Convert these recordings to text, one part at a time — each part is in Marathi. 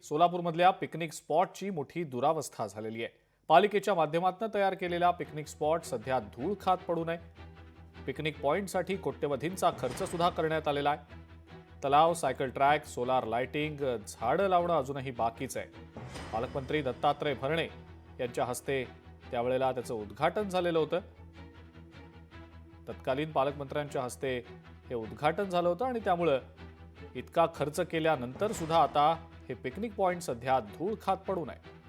सोलापूरमधल्या पिकनिक स्पॉटची मोठी दुरावस्था झालेली आहे। पालिकेच्या माध्यमातून तयार केलेला पिकनिक स्पॉट सध्या धूळ खात पडू नये। पिकनिक पॉइंटसाठी कोट्यवधींचा खर्च सुद्धा करण्यात आलेला आहे। तलाव, सायकल ट्रॅक, सोलार लाइटिंग, झाडं लावणं अजूनही बाकीच आहे। पालकमंत्री दत्तात्रय भरणे यांच्या हस्ते त्यावेळेला त्याचं उद्घाटन झालेलं होतं। तत्कालीन पालकमंत्र्यांच्या हस्ते हे उद्घाटन झालं होतं आणि त्यामुळे इतका खर्च केल्यानंतर सुद्धा आता हे पिकनिक पॉइंट सध्या धूळ खात पडू नये।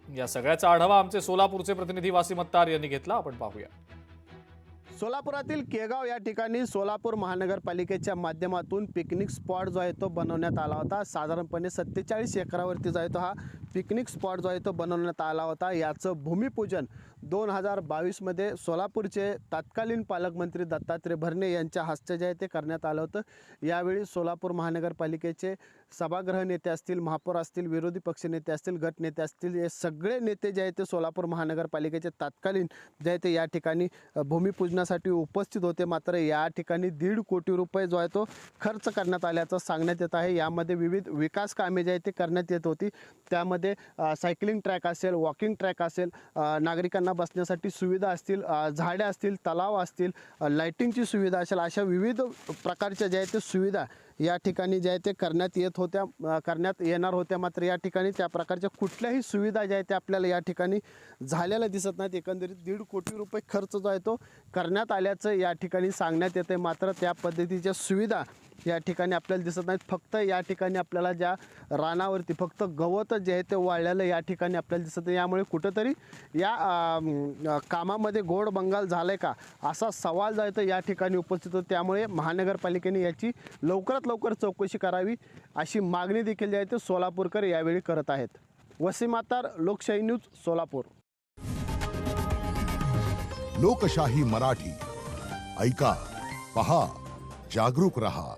या सगळ्याचा आढावा आमचे सोलापूरचे प्रतिनिधी वासिम अत्तार यांनी घेतला। आपण पाहूया। सोलापुरातील केगाव या ठिकाणी सोलापूर महानगरपालिकेच्या माध्यमातून पिकनिक स्पॉट जो आहे तो बनवण्यात आला होता। साधारणपणे 47 एकरावरती जो आहे तो हा पिकनिक स्पॉट जो आहे तो बनवण्यात आला होता। याचं भूमिपूजन 2022 मध्ये सोलापूरचे तत्कालीन पालकमंत्री दत्तात्रय भरणे यांच्या हस्ते जे आहे ते करण्यात आलं होतं। यावेळी सोलापूर महानगरपालिकेचे सभागृह नेते असतील, महापौर असतील, विरोधी पक्षनेते असतील, गट नेते असतील, हे सगळे नेते जे आहेत ते सोलापूर महानगरपालिकेचे तत्कालीन जे आहे ते या ठिकाणी भूमिपूजनासाठी उपस्थित होते। मात्र या ठिकाणी 1.5 कोटी रुपये जो आहे तो खर्च करण्यात आल्याचं सांगण्यात येत आहे। यामध्ये विविध विकास कामे जे आहेत ते करण्यात येत होती। त्यामध्ये सायकलिंग ट्रॅक असेल, वॉकिंग ट्रॅक असेल, नागरिकांना बसण्यासाठी सुविधा असतील, झाडे असतील, तलाव असतील, लाइटिंगची सुविधा असेल, अशा विविध प्रकारच्या ज्या आहेत ते सुविधा या ठिकाणी ज्या आहेत ते करण्यात येणार होत्या। मात्र या ठिकाणी त्या प्रकारच्या कुठल्याही सुविधा ज्या आहेत त्या आपल्याला या ठिकाणी झालेल्या दिसत नाहीत। एकंदरीत 1.5 कोटी रुपये खर्च जो आहे तो करण्यात आल्याचं या ठिकाणी सांगण्यात येते। मात्र त्या पद्धतीच्या सुविधा या ठिकाणी आपल्याला दिसत नाहीत। फक्त या ठिकाणी आपल्याला ज्या रानावरती फक्त गवत जे आहे ते वाळलेलं या ठिकाणी आपल्याला दिसत आहे। यामुळे कुठंतरी या कामामध्ये गोड बंगाल झालाय का असा सवाल जो आहे तो या ठिकाणी उपस्थित होतो। त्यामुळे महानगरपालिकेने याची लवकरात लवकर चौकशी करावी अशी मागणी देखील जी आहे ते सोलापूरकर यावेळी करत आहेत। वसीम अत्तार, लोकशाही न्यूज, सोलापूर। लोकशाही मराठी ऐका, पहा, जागरूक रहा।